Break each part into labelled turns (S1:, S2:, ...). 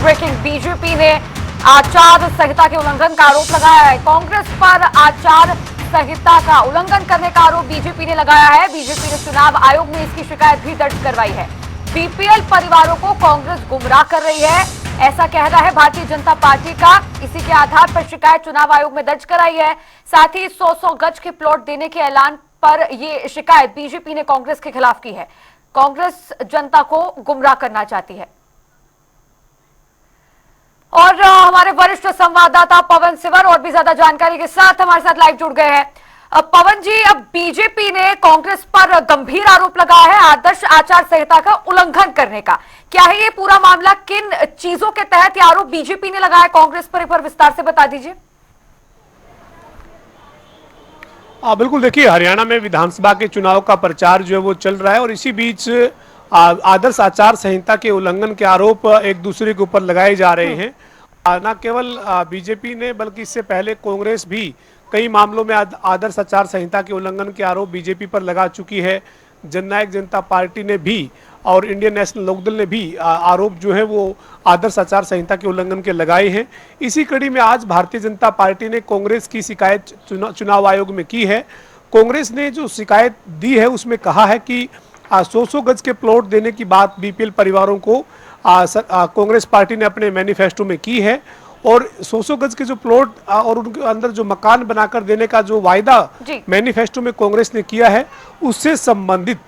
S1: Breaking, BJP ने आचार संहिता के उल्लंघन का आरोप लगाया है। कांग्रेस पर आचार संहिता का उल्लंघन करने का आरोप बीजेपी ने लगाया है। बीजेपी ने चुनाव आयोग में इसकी शिकायत भी दर्ज करवाई है। बीपीएल परिवारों को कांग्रेस गुमराह कर रही है, ऐसा कहना है भारतीय जनता पार्टी का। इसी के आधार पर शिकायत चुनाव आयोग में दर्ज कराई है। साथ ही 100-100 गज के प्लॉट देने के ऐलान पर यह शिकायत बीजेपी ने कांग्रेस के खिलाफ की है। कांग्रेस जनता को गुमराह करना चाहती है। और हमारे वरिष्ठ संवाददाता पवन सिवर और भी ज्यादा जानकारी के साथ हमारे साथ लाइव जुड़ गए हैं। पवन जी, अब बीजेपी ने कांग्रेस पर गंभीर आरोप लगाया है आदर्श आचार संहिता का उल्लंघन करने का। क्या है ये पूरा मामला, किन चीजों के तहत ये आरोप बीजेपी ने लगाया कांग्रेस पर, एक बार विस्तार से बता दीजिए।
S2: बिल्कुल, देखिए, हरियाणा में विधानसभा के चुनाव का प्रचार जो है वो चल रहा है और इसी बीच आदर्श आचार संहिता के उल्लंघन के आरोप एक दूसरे के ऊपर लगाए जा रहे हैं। न केवल बीजेपी ने बल्कि इससे पहले कांग्रेस भी कई मामलों में आदर्श आचार संहिता के उल्लंघन के आरोप बीजेपी पर लगा चुकी है। जननायक जनता पार्टी ने भी और इंडियन नेशनल लोकदल ने भी आरोप जो है वो आदर्श आचार संहिता के उल्लंघन के लगाए हैं। इसी कड़ी में आज भारतीय जनता पार्टी ने कांग्रेस की शिकायत चुनाव आयोग में की है। कांग्रेस ने जो शिकायत दी है उसमें कहा है कि 100-100 गज के प्लॉट देने की बात बीपीएल परिवारों को कांग्रेस पार्टी ने अपने मैनिफेस्टो में की है और 100-100 गज के जो प्लॉट और उनके अंदर जो मकान बनाकर देने का जो वायदा मैनिफेस्टो में कांग्रेस ने किया है उससे संबंधित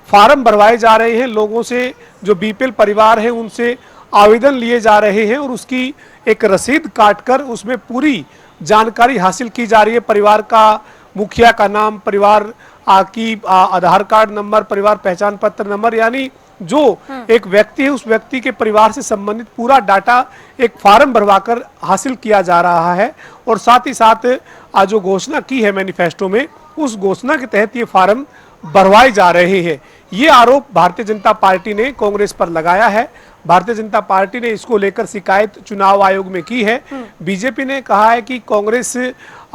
S2: फार्म भरवाए जा रहे हैं। लोगों से, जो बीपीएल परिवार है उनसे आवेदन लिए जा रहे हैं और उसकी एक रसीद काटकर उसमें पूरी जानकारी हासिल की जा रही है। परिवार का मुखिया का नाम, परिवार की आधार कार्ड नंबर, परिवार पहचान पत्र नंबर, यानी जो एक व्यक्ति है उस व्यक्ति के परिवार से संबंधित पूरा डाटा एक फार्म भरवाकर हासिल किया जा रहा है। और साथ ही साथ जो घोषणा की है मैनिफेस्टो में, उस घोषणा के तहत ये फार्म भरवाए जा रहे हैं। ये आरोप भारतीय जनता पार्टी ने कांग्रेस पर लगाया है। भारतीय जनता पार्टी ने इसको लेकर शिकायत चुनाव आयोग में की है। बीजेपी ने कहा है कि कांग्रेस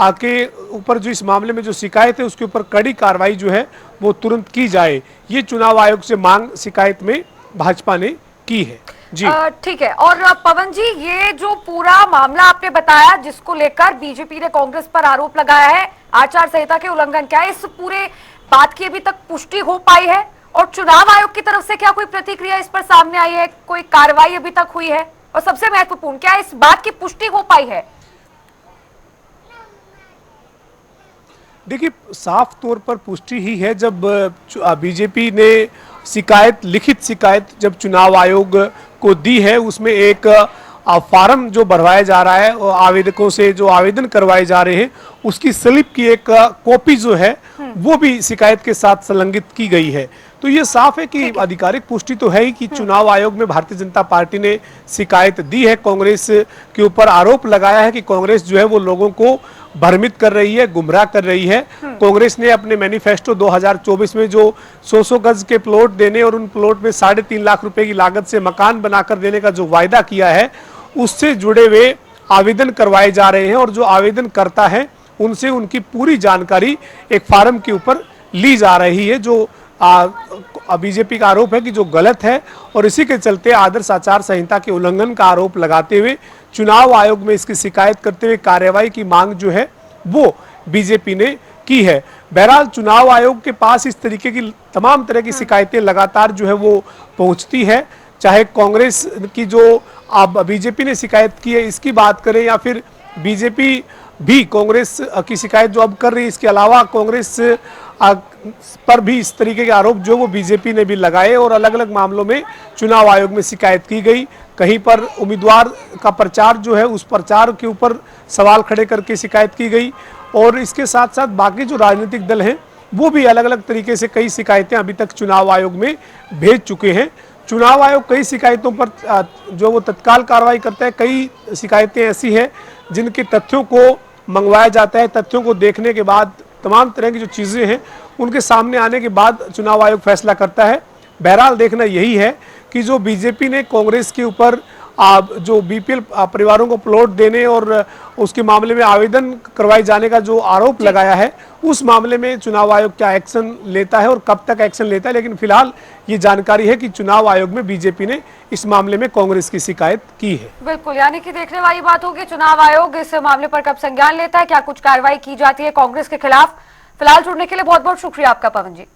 S2: के ऊपर जो इस मामले में जो शिकायत है उसके ऊपर कड़ी कार्रवाई जो है वो तुरंत की जाए। ये चुनाव आयोग से मांग शिकायत में भाजपा ने की है। जी
S1: ठीक है। और पवन जी, ये जो पूरा मामला आपने बताया जिसको लेकर बीजेपी ने कांग्रेस पर आरोप लगाया है आचार संहिता के उल्लंघन, क्या इस पूरे बात की अभी तक पुष्टि हो पाई है? और चुनाव आयोग की तरफ से क्या कोई प्रतिक्रिया इस पर सामने आई है, कोई कार्रवाई अभी तक हुई है? और सबसे महत्वपूर्ण, क्या इस बात की पुष्टि हो पाई है?
S2: देखिए, साफ तौर पर पुष्टि ही है जब बीजेपी ने शिकायत, लिखित शिकायत जब चुनाव आयोग को दी है, उसमें एक फार्म जो भरवाया जा रहा है और आवेदकों से जो आवेदन करवाए जा रहे हैं उसकी स्लिप की एक कॉपी जो है वो भी शिकायत के साथ संलग्नित की गई है। तो ये साफ है कि आधिकारिक पुष्टि तो है ही कि चुनाव आयोग में भारतीय जनता पार्टी ने शिकायत दी है, कांग्रेस के ऊपर आरोप लगाया है कि कांग्रेस जो है वो लोगों को भ्रमित कर रही है, गुमराह कर रही है। कांग्रेस ने अपने मैनिफेस्टो 2024 में जो 100-100 गज के प्लॉट देने और उन प्लॉट में 3.5 लाख रुपए की लागत से मकान बनाकर देने का जो वायदा किया है उससे जुड़े हुए आवेदन करवाए जा रहे हैं और जो आवेदन करता है उनसे उनकी पूरी जानकारी एक फार्म के ऊपर ली जा रही है, जो बीजेपी का आरोप है कि जो गलत है। और इसी के चलते आदर्श आचार संहिता के उल्लंघन का आरोप लगाते हुए चुनाव आयोग में इसकी शिकायत करते हुए कार्रवाई की मांग जो है वो बीजेपी ने की है। बहरहाल चुनाव आयोग के पास इस तरीके की तमाम तरह की शिकायतें लगातार जो है वो पहुंचती है, चाहे कांग्रेस की जो अब बीजेपी ने शिकायत की है इसकी बात करें या फिर बीजेपी भी कांग्रेस की शिकायत जो अब कर रही है, इसके अलावा कांग्रेस पर भी इस तरीके के आरोप जो वो बीजेपी ने भी लगाए और अलग अलग मामलों में चुनाव आयोग में शिकायत की गई। कहीं पर उम्मीदवार का प्रचार जो है उस प्रचार के ऊपर सवाल खड़े करके शिकायत की गई और इसके साथ साथ बाकी जो राजनीतिक दल हैं वो भी अलग अलग तरीके से कई शिकायतें अभी तक चुनाव आयोग में भेज चुके हैं। चुनाव आयोग कई शिकायतों पर जो वो तत्काल कार्रवाई करता है, कई शिकायतें ऐसी हैं जिनके तथ्यों को मंगवाया जाता है, तथ्यों को देखने के बाद तमाम तरह की जो चीज़ें हैं उनके सामने आने के बाद चुनाव आयोग फैसला करता है। बहरहाल देखना यही है कि जो बीजेपी ने कांग्रेस के ऊपर जो बीपीएल परिवारों को प्लॉट देने और उसके मामले में आवेदन करवाए जाने का जो आरोप लगाया है, उस मामले में चुनाव आयोग क्या एक्शन लेता है और कब तक एक्शन लेता है। लेकिन फिलहाल ये जानकारी है कि चुनाव आयोग में बीजेपी ने इस मामले में कांग्रेस की शिकायत की है।
S1: बिल्कुल, यानी कि देखने वाली बात होगी चुनाव आयोग इस मामले पर कब संज्ञान लेता है, क्या कुछ कार्रवाई की जाती है कांग्रेस के खिलाफ। फिलहाल जुड़ने के लिए बहुत बहुत शुक्रिया आपका पवन जी।